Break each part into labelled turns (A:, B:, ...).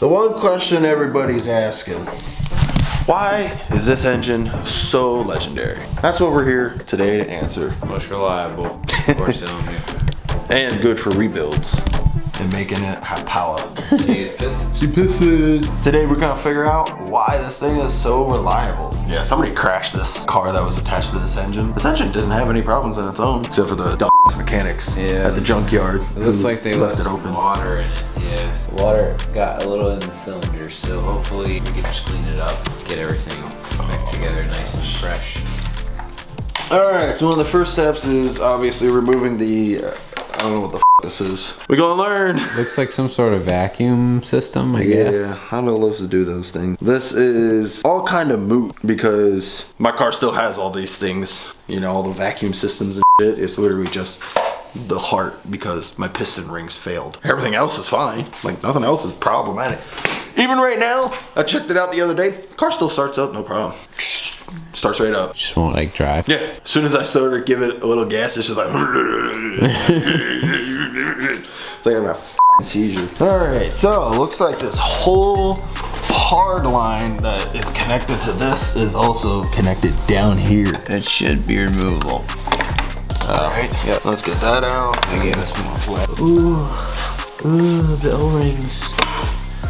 A: The one question everybody's asking, why is this engine so legendary? That's what we're here today to answer.
B: Most reliable, four cylinder.
A: And good for rebuilds and making it have power.
B: She's pissing.
A: She pissing. Today we're gonna figure out why this thing is so reliable. Yeah, somebody crashed this car that was attached to this engine. This engine doesn't have any problems on its own, except for the mechanics at the junkyard.
B: It looks like they left
A: it open.
B: Water in it. Yes, the water got a little in the cylinder, so hopefully we can just clean it up, get everything back together nice and fresh.
A: Alright, so one of the first steps is obviously removing the, I don't know what the f this is. We're gonna learn.
B: Looks like some sort of vacuum system, I guess.
A: Yeah, I don't know what's to do those things. This is all kind of moot because my car still has all these things. You know, all the vacuum systems and shit. It's literally just the heart because my piston rings failed. Everything else is fine. Like nothing else is problematic. Even right now, I checked it out the other day. Car still starts up, no problem. Starts right up.
B: Just won't like drive.
A: Yeah, as soon as I started to give it a little gas, it's just like it's like I'm a f***ing seizure. All right, so it looks like this whole hard line that is connected to this is also connected down here.
B: It should be removable.
A: All right, yep. Let's get that out.
B: I gave us more flat.
C: Ooh, the O-rings.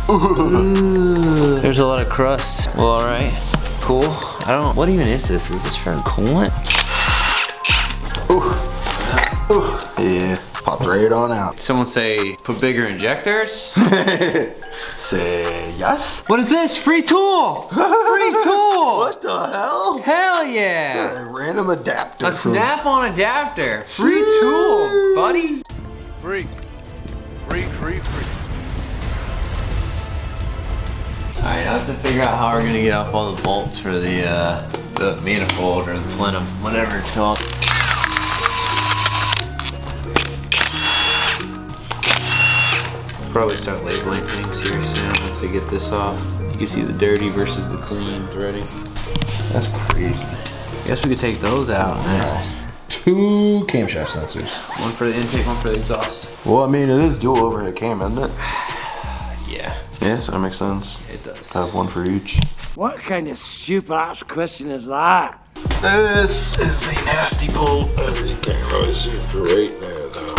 C: Ooh. There's a lot of crust. Well, all right, cool. I don't. What even is this? Is this for coolant?
A: Ooh. Ooh. Yeah, popped right on out.
B: Someone say put bigger injectors.
A: Say yes.
C: What is this? Free tool! Free tool!
A: What the hell?
C: Hell yeah!
A: A random adapter.
C: A snap-on adapter. Free tool, buddy.
D: Free.
C: Alright, I have to figure out how we're gonna get off all the bolts for the manifold or the plenum, whatever it's called. Probably start labeling things here soon once I get this off. You can see the dirty versus the clean threading.
A: That's crazy.
C: I guess we could take those out.
A: Two camshaft sensors.
C: One for the intake, one for the exhaust.
A: Well, I mean, it is dual overhead cam, isn't it?
C: Yeah,
A: Yeah, so that makes sense.
C: it does.
A: Have one for each.
D: What kind of stupid ass question is that?
A: This is a nasty bolt. You can't really see it right there, though.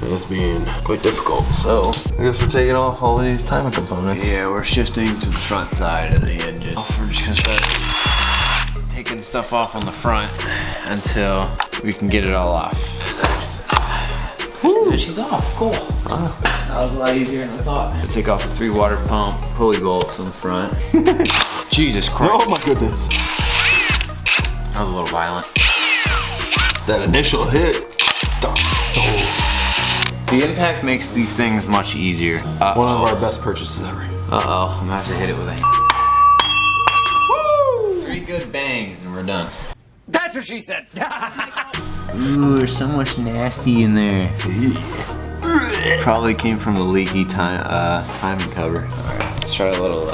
A: And it's being quite difficult. So, I guess we're taking off all these timing components.
C: Yeah, we're shifting to the front side of the engine. We're just gonna start taking stuff off on the front until we can get it all off. And she's off, cool. That was a lot easier than I thought. I take off the 3 water pump pulley bolts on the front. Jesus Christ.
A: Oh my goodness.
C: That was a little violent.
A: That initial hit.
C: The impact makes these things much easier.
A: One of our best purchases ever.
C: Uh-oh, I'm gonna have to hit it with a Woo! 3 good bangs and we're done.
D: That's what she said.
C: Ooh, there's so much nasty in there. Probably came from the leaky timing cover. All right, let's try a little.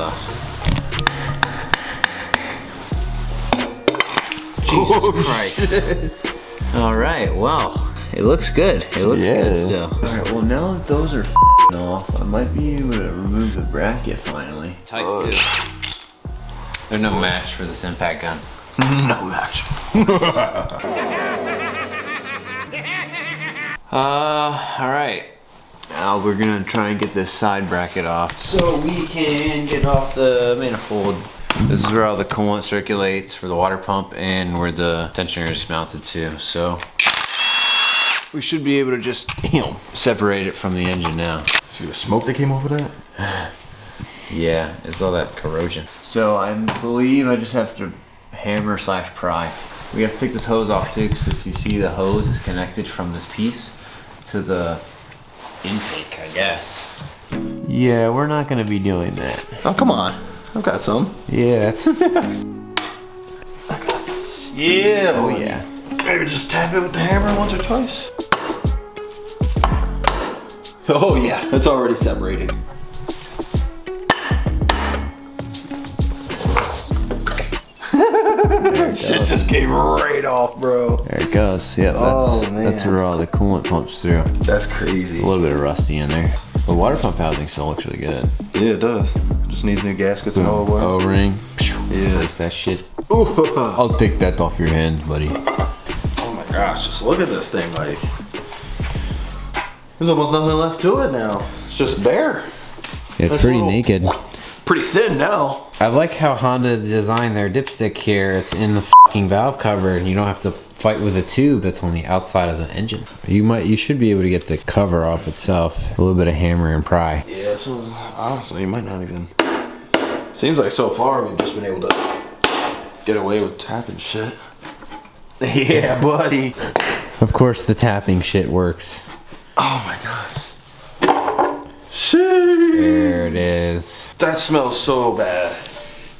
C: Jesus Christ! All right, well, it looks good. It looks good still. All right, well now that those are off, I might be able to remove the bracket finally. Type 2. There's no match for this impact gun.
A: No match.
C: All right. Now we're gonna try and get this side bracket off so we can get off the manifold. This is where all the coolant circulates for the water pump and where the tensioner is mounted to. So we should be able to just, separate it from the engine now.
A: See the smoke that came off of that?
C: Yeah, it's all that corrosion. So I believe I just have to hammer / pry. We have to take this hose off too, because if you see the hose is connected from this piece to the intake, I guess. Yeah, we're not gonna be doing that.
A: Oh, come on. I've got some.
C: Yeah, it's...
A: Yeah.
C: Oh yeah.
A: Maybe just tap it with the hammer once or twice. Oh yeah, it's already separated. Shit just came right off, bro.
C: There it goes. Yeah, that's where all the coolant pumps through.
A: That's crazy.
C: A little bit of rusty in there. The water pump housing still looks really good.
A: Yeah, it does. Just needs new gaskets and all the way.
C: O-ring.
A: Yeah.
C: Place that shit.
A: Ooh.
C: I'll take that off your hands, buddy.
A: Oh my gosh, just look at this thing. Like, there's almost nothing left to it now. It's just bare.
C: It's
A: That's
C: pretty
A: little-
C: naked.
A: Pretty thin now.
C: I like how Honda designed their dipstick here. It's in the fucking valve cover, and you don't have to fight with a tube that's on the outside of the engine. You should be able to get the cover off itself. A little bit of hammer and pry.
A: Yeah, so honestly, you might not even. Seems like so far we've just been able to get away with tapping shit. Yeah, buddy.
C: Of course, the tapping shit works.
A: Oh my gosh. Shit.
C: There it is.
A: That smells so bad.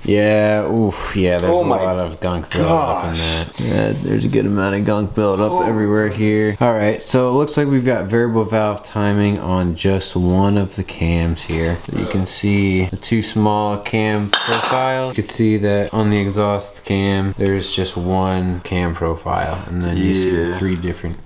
C: Yeah, oof, yeah, there's
A: Oh
C: a
A: my
C: lot of gunk built up in
A: gosh.
C: that. Yeah, there's a good amount of gunk built up everywhere here. Alright, so it looks like we've got variable valve timing on just one of the cams here. So you can see the two small cam profiles. You can see that on the exhaust cam, there's just one cam profile. And then you see the three different,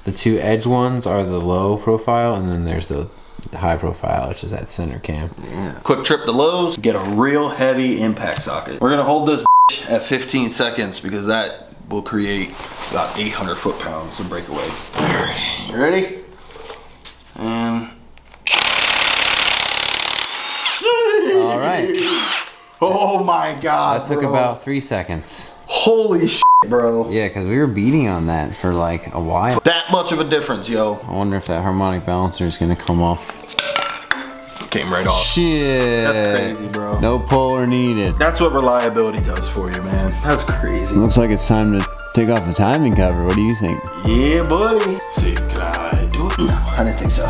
C: the two edge ones are the low profile, and then there's the high profile, which is that center cam.
A: Yeah. Quick trip to Lowe's, get a real heavy impact socket. We're gonna hold this at 15 seconds because that will create about 800 foot-pounds of breakaway. Alrighty, you ready? And...
C: Alright,
A: Oh my god,
C: that took
A: bro.
C: about 3 seconds.
A: Holy shit, bro.
C: Yeah, because we were beating on that for like a while.
A: That much of a difference, yo.
C: I wonder if that harmonic balancer is gonna come off.
A: Came right off.
C: Shit.
A: That's crazy, bro.
C: No puller needed.
A: That's what reliability does for you, man. That's crazy.
C: Looks like it's time to take off the timing cover. What do you think?
A: Yeah, buddy. See, can I do it? No, I didn't think so.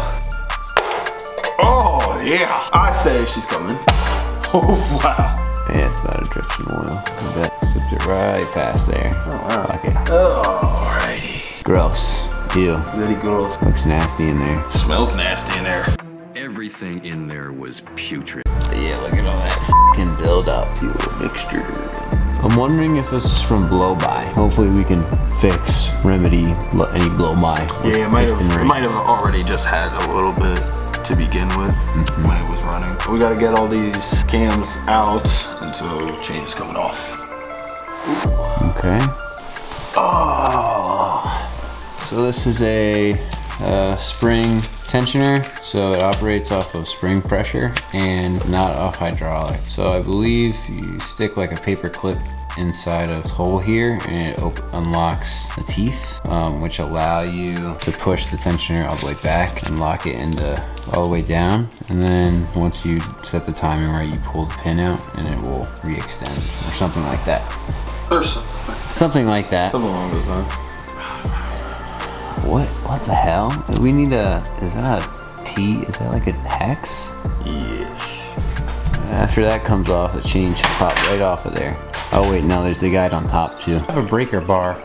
A: Oh, yeah. I say she's coming. Oh, wow.
C: Yeah, it's about to drip some oil. I bet. Slipped it right past there.
A: Oh, wow.
C: Fuck it.
A: Alrighty.
C: Gross. Ew.
A: Very gross.
C: Looks nasty in there.
A: Smells nasty in there.
E: Everything in there was putrid.
C: Yeah, look at all that fucking build-up. Fuel mixture. I'm wondering if this is from blow-by. Hopefully we can fix, remedy any blow-by.
A: Yeah, it might have already just had a little bit to begin with when it was running. We gotta get all these cams out until change is coming off.
C: Okay. Oh. So this is a spring tensioner, so it operates off of spring pressure and not off hydraulic. So I believe you stick like a paper clip inside of this hole here and it unlocks the teeth, which allow you to push the tensioner all the way back and lock it into all the way down. And then once you set the timing right, you pull the pin out and it will re-extend or something like that.
A: Or
C: Something like that.
A: something along those lines.
C: What the hell? We need is that a T? Is that like a hex?
A: Yeah.
C: After that comes off, the chain should pop right off of there. Oh wait, no, there's the guide on top too. I have a breaker bar.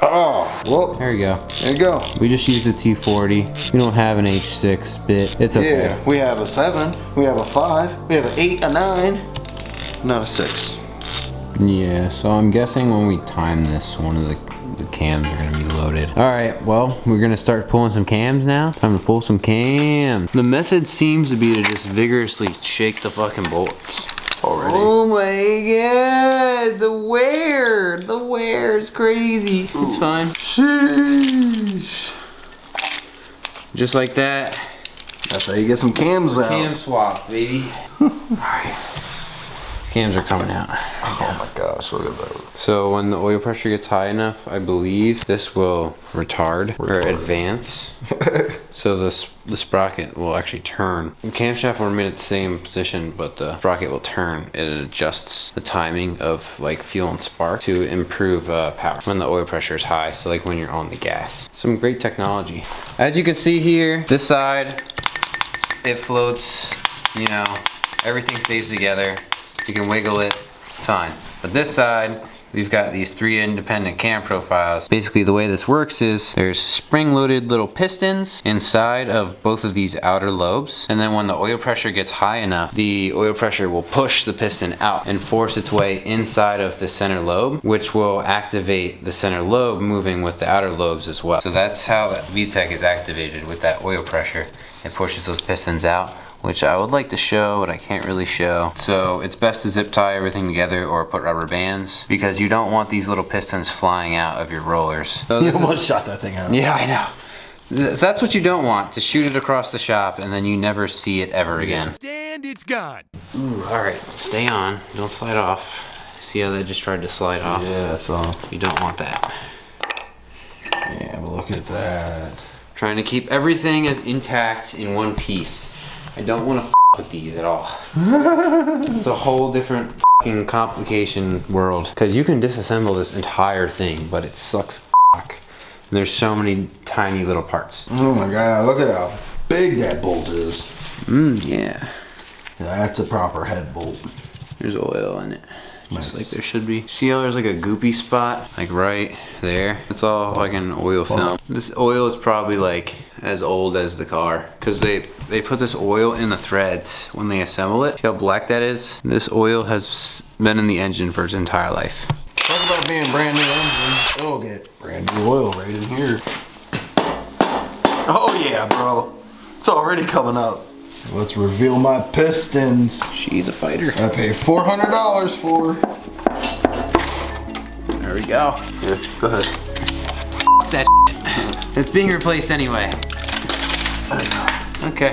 A: Oh, well,
C: There you go.
A: there you go.
C: We just used a T40. We don't have an H6 bit. It's okay.
A: Yeah, we have a 7, we have a 5, we have an 8, a 9, not a 6.
C: Yeah, so I'm guessing when we time this, one of the cams are gonna be loaded. All right, well, we're gonna start pulling some cams now. Time to pull some cams. The method seems to be to just vigorously shake the fucking bolts.
A: Already.
C: Oh my god, the wear is crazy. It's fine.
A: Sheesh.
C: Just like that.
A: That's how you get some cams out.
C: Cam swap, baby. Alright. Cams are coming out.
A: Oh my gosh, look at those.
C: So when the oil pressure gets high enough, I believe this will retard or advance. So the sprocket will actually turn. The camshaft will remain at the same position, but the sprocket will turn. It adjusts the timing of like fuel and spark to improve power when the oil pressure is high. So like when you're on the gas. Some great technology. As you can see here, this side, it floats, you know, everything stays together. You can wiggle it, it's fine. But this side, we've got these 3 independent cam profiles. Basically the way this works is there's spring-loaded little pistons inside of both of these outer lobes. And then when the oil pressure gets high enough, the oil pressure will push the piston out and force its way inside of the center lobe, which will activate the center lobe moving with the outer lobes as well. So that's how that VTEC is activated with that oil pressure. It pushes those pistons out.
B: which I would like to show, but I can't really show. So it's best to zip tie everything together or put rubber bands because you don't want these little pistons flying out of your rollers. So
A: You almost shot that thing out.
B: yeah, I know. That's what you don't want, to shoot it across the shop and then you never see it ever again.
F: And it's gone.
B: Ooh, alright, stay on. Don't slide off. See how that just tried to slide off?
A: Yeah, so.
B: You don't want that.
A: Yeah, but look at that.
B: Trying to keep everything as intact in one piece. I don't want to with these at all. It's a whole different fucking complication world. Because you can disassemble this entire thing, but it sucks fuck. And there's so many tiny little parts.
A: Oh my god, look at how big that bolt is.
B: Yeah.
A: That's a proper head bolt.
B: There's oil in it. Just
A: Nice.
B: like there should be. See how there's like a goopy spot? Like right there? It's all like an oil film. This oil is probably like as old as the car. Cause they put this oil in the threads when they assemble it. See how black that is? This oil has been in the engine for its entire life.
A: Talk about being brand new engine. It'll get brand new oil right in here. Oh yeah, bro. It's already coming up. Let's reveal my pistons.
B: She's a fighter.
A: I paid $400 for.
B: There we go.
A: Here, go ahead.
B: That it's being replaced anyway. Okay.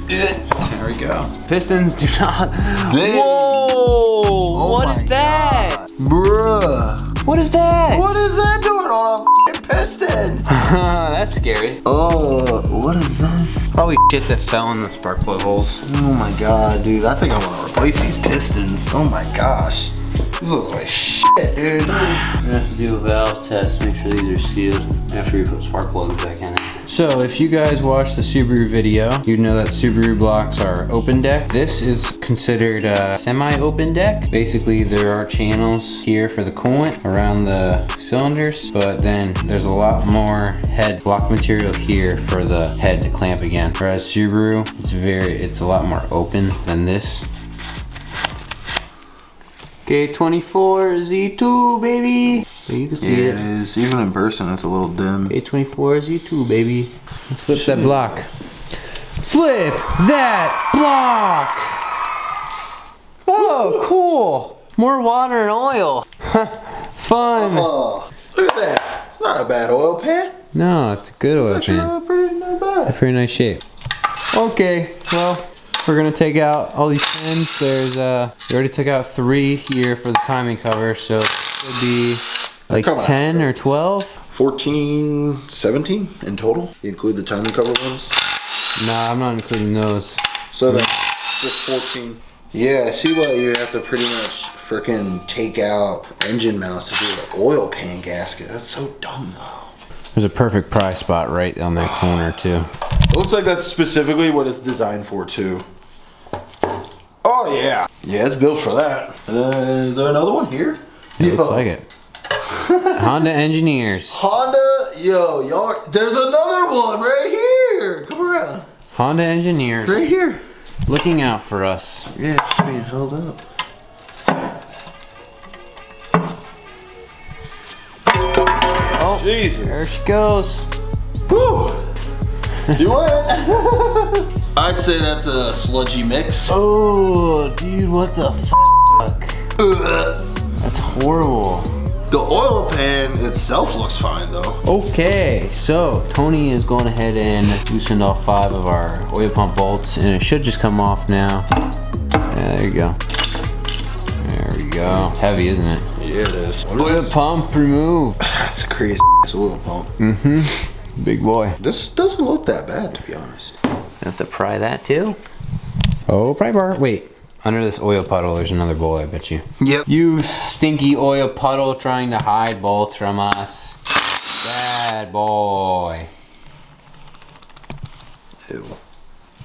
B: There we go. Pistons do not.
A: Dang.
B: Whoa! What
A: my
B: is that?
A: Bruh.
B: What is that?
A: What is that doing on a f***ing piston?
B: That's scary.
A: Oh, what is this?
B: Probably shit that fell in the spark plug holes.
A: Oh my god, dude. I think I want to replace these pistons. Oh my gosh. These look like shit, dude.
B: We're gonna have to do a valve test, make sure these are sealed after we put spark plugs back in. So if you guys watched the Subaru video, you'd know that Subaru blocks are open deck. This is considered a semi-open deck. Basically, there are channels here for the coolant around the cylinders, but then there's a lot more head block material here for the head to clamp again. Whereas Subaru, it's a lot more open than this. K24 Z2, baby. So you can see
A: it is. Even in person, it's a little dim.
B: K24 Z2, baby. Let's flip that block. Flip that block! Oh, cool. More water and oil. Fun.
A: Oh, look at that. It's not a bad oil pan.
B: No, it's a good oil
A: It's actually
B: pan.
A: pretty not bad.
B: Pretty nice shape. Okay, well, we're gonna take out all these pins. There's we already took out 3 here for the timing cover, so it should be like
A: Come on.
B: 10 or 12.
A: 14, 17 in total. You include the timing cover ones.
B: Nah, I'm not including those.
A: So that's just 14. Yeah, I see why you have to pretty much freaking take out engine mounts to do the oil pan gasket. That's so dumb though.
B: There's a perfect pry spot right on that corner too.
A: It looks like that's specifically what it's designed for too. Oh yeah. Yeah, it's built for that. Is there another one here?
B: It looks like it. Honda Engineers.
A: Honda, yo, y'all, there's another one right here. Come around.
B: Honda Engineers.
A: Right here.
B: Looking out for us.
A: Yeah, it's just being held up.
B: Oh,
A: Jesus.
B: there she goes.
A: Woo! She went. I'd say that's a sludgy mix.
B: Oh, dude, what the fuck? That's horrible.
A: The oil pan itself looks fine though.
B: Okay, so Tony is going ahead and loosened all 5 of our oil pump bolts, and it should just come off now. Yeah, there you go. There we go. Heavy, isn't it?
A: Yeah, it is.
B: Oil pump removed.
A: That's a crazy oil pump.
B: Mm-hmm. Big boy.
A: This doesn't look that bad, to be honest.
B: Have to pry that too. Oh, pry bar. Wait. Under this oil puddle, there's another bolt, I bet you.
A: Yep.
B: You stinky oil puddle trying to hide bolts from us. Bad boy.
A: Ew.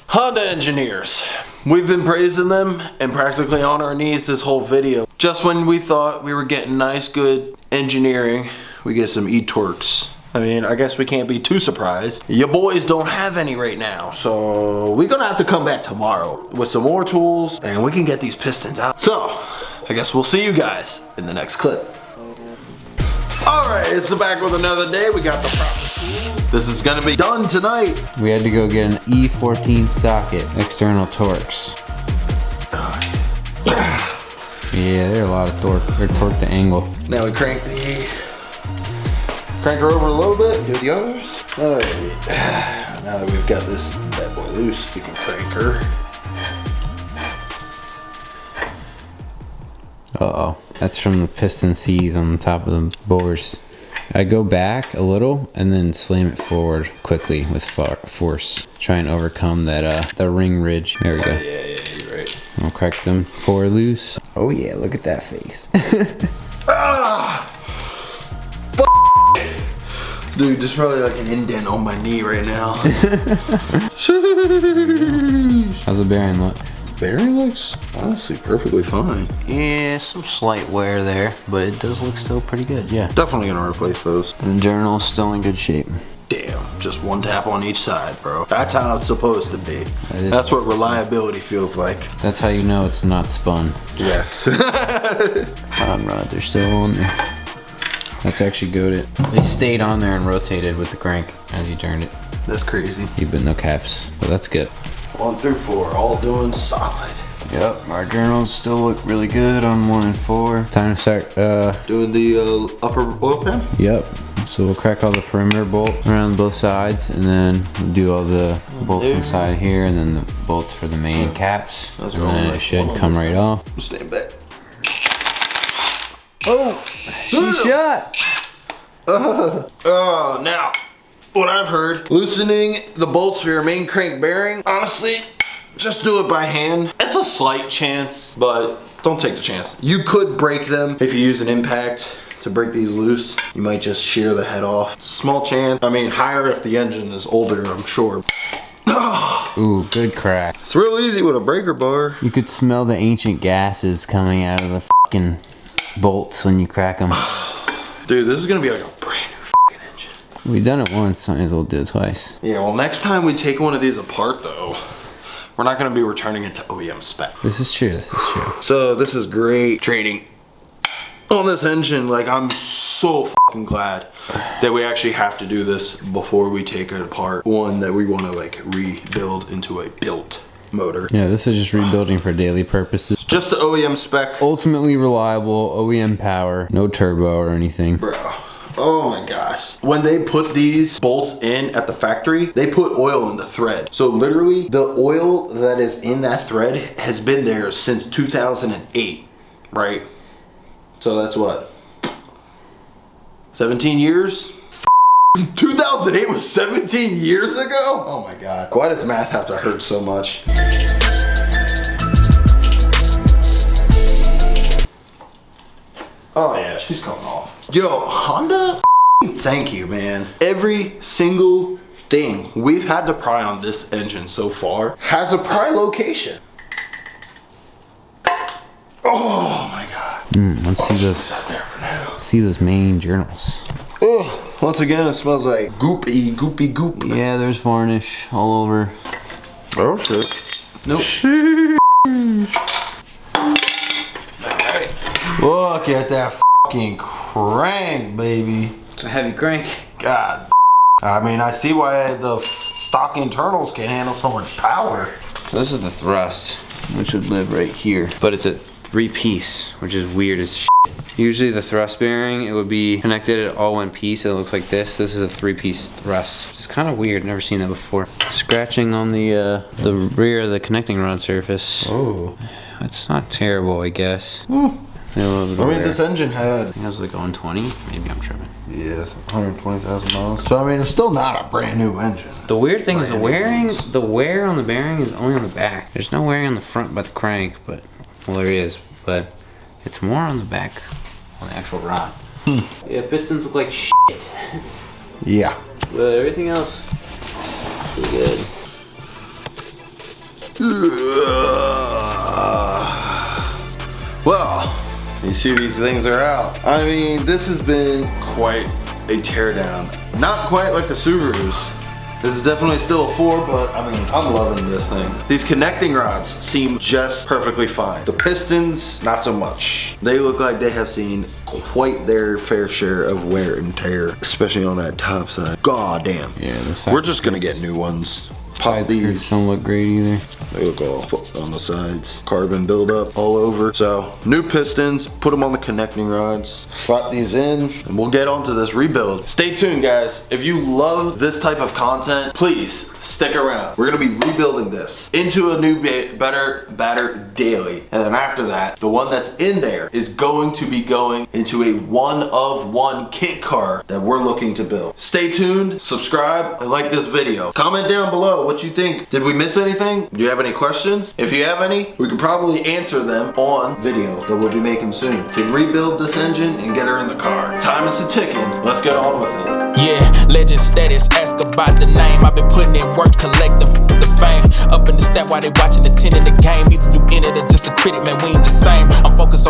A: Honda Engineers. We've been praising them and practically on our knees this whole video. Just when we thought we were getting nice, good engineering, we get some e-torques. I mean, I guess we can't be too surprised. Your boys don't have any right now, so we're gonna have to come back tomorrow with some more tools and we can get these pistons out. So, I guess we'll see you guys in the next clip. Alright, it's back with another day. We got the proper tools. This is gonna be done tonight.
B: We had to go get an E14 socket, external Torx. Yeah, they're a lot of torque. They're torque to angle.
A: Now we crank her over a little bit and do the others. All right. Now that we've got this bad boy loose, we can crank her.
B: Uh-oh. That's from the piston C's on the top of the bores. I go back a little and then slam it forward quickly with force. Try and overcome that the ring ridge. There we go.
A: Yeah, you're right.
B: I'll crack them 4 loose. Oh yeah, look at that face.
A: Ah! Dude, there's probably like an indent on my knee right now.
B: How's the bearing look?
A: Bearing looks honestly perfectly fine.
B: Yeah, some slight wear there, but it does look still pretty good, yeah.
A: Definitely gonna replace those.
B: And the journal is still in good shape.
A: Damn, just one tap on each side, bro. That's how it's supposed to be. That's what reliability feels like.
B: That's how you know it's not spun.
A: Yes.
B: Hot rod, they're still on there. That's actually goated. They stayed on there and rotated with the crank as you turned it.
A: That's crazy.
B: Even no caps, but that's good.
A: 1 through 4, all doing solid.
B: Yep, our journals still look really good on 1 and 4. Time to start,
A: doing the upper oil pan?
B: Yep. So we'll crack all the perimeter bolt around both sides, and then we'll do all the bolts inside here, and then the bolts for the main caps. And then it should come right off.
A: Stand back.
B: Oh, she shot.
A: Now, what I've heard, loosening the bolts for your main crank bearing, honestly, just do it by hand. It's a slight chance, but don't take the chance. You could break them if you use an impact to break these loose. You might just shear the head off. Small chance. I mean, higher if the engine is older, I'm sure.
B: Ooh, good crack.
A: It's real easy with a breaker bar.
B: You could smell the ancient gases coming out of the fucking bolts when you crack them.
A: Dude, this is gonna be like a brand new fucking engine.
B: We've done it once, might as well do it twice.
A: Yeah, well, next time we take one of these apart though, we're not gonna be returning it to OEM spec.
B: This is true, this is true.
A: So this is great training on this engine. Like, I'm so fucking glad that we actually have to do this before we take it apart. One that we wanna like rebuild into a built motor.
B: Yeah, this is just rebuilding for daily purposes.
A: Just the OEM spec.
B: Ultimately reliable, OEM power, no turbo or anything.
A: Bro, oh my gosh. When they put these bolts in at the factory, they put oil in the thread. So literally, the oil that is in that thread has been there since 2008, right? So that's what? 17 years? 2008 was 17 years ago? Oh my god. Why does math have to hurt so much? Oh yeah, she's coming off. Yo, Honda, thank you, man. Every single thing we've had to pry on this engine so far has a pry location. Oh my god.
B: Let's see those main journals.
A: Ugh. Once again, it smells like goopy goop.
B: Yeah, there's varnish all over.
A: Oh shit. Nope. Alright. Look at that fucking crank, baby.
B: It's a heavy crank.
A: God. I mean, I see why the stock internals can handle so much power.
B: So this is the thrust, which would live right here. But it's a 3-piece, which is weird as shit. Usually the thrust bearing, it would be connected at all one piece. It looks like this. This is a 3-piece thrust. It's kind of weird. Never seen that before. Scratching on the rear of the connecting rod surface.
A: Oh.
B: It's not terrible, I guess.
A: I mean, this engine had...
B: It was like 120. Maybe I'm tripping.
A: Yes, 120,000 miles. So I mean, it's still not a brand new engine.
B: The weird thing is the wear on the bearing is only on the back. There's no wearing on the front by the crank, but well, there is, but it's more on the back on the actual rod. Yeah, pistons look like shit.
A: Yeah.
B: But everything else is good.
A: Well, you see these things are out. I mean, this has been quite a teardown. Not quite like the Subarus, This is definitely still a 4, but I mean, I'm loving this thing. These connecting rods seem just perfectly fine. The pistons, not so much. They look like they have seen quite their fair share of wear and tear, especially on that top side. God damn.
B: Yeah, the side
A: we're just gonna get new ones. Pop
B: side
A: these.
B: skirts don't look great either.
A: They look all on the sides. Carbon buildup all over. So, new pistons, put them on the connecting rods, slot these in, and we'll get onto this rebuild. Stay tuned, guys. If you love this type of content, please stick around. We're gonna be rebuilding this into a new, better daily. And then after that, the one that's in there is going to be going into a one-of-one kit car that we're looking to build. Stay tuned, subscribe, and like this video. Comment down below what you think. Did we miss anything? Do you have any questions? If you have any, we could probably answer them on video that we'll be making soon to rebuild this engine and get her in the car. Time is ticking. Let's get on with it.
F: Yeah, legend status, ask about the name. I've been putting in work, collecting the fame. Up in the stat while they watching the 10 in the game. Either you in it or just a critic, man, we ain't the same. I'm focused on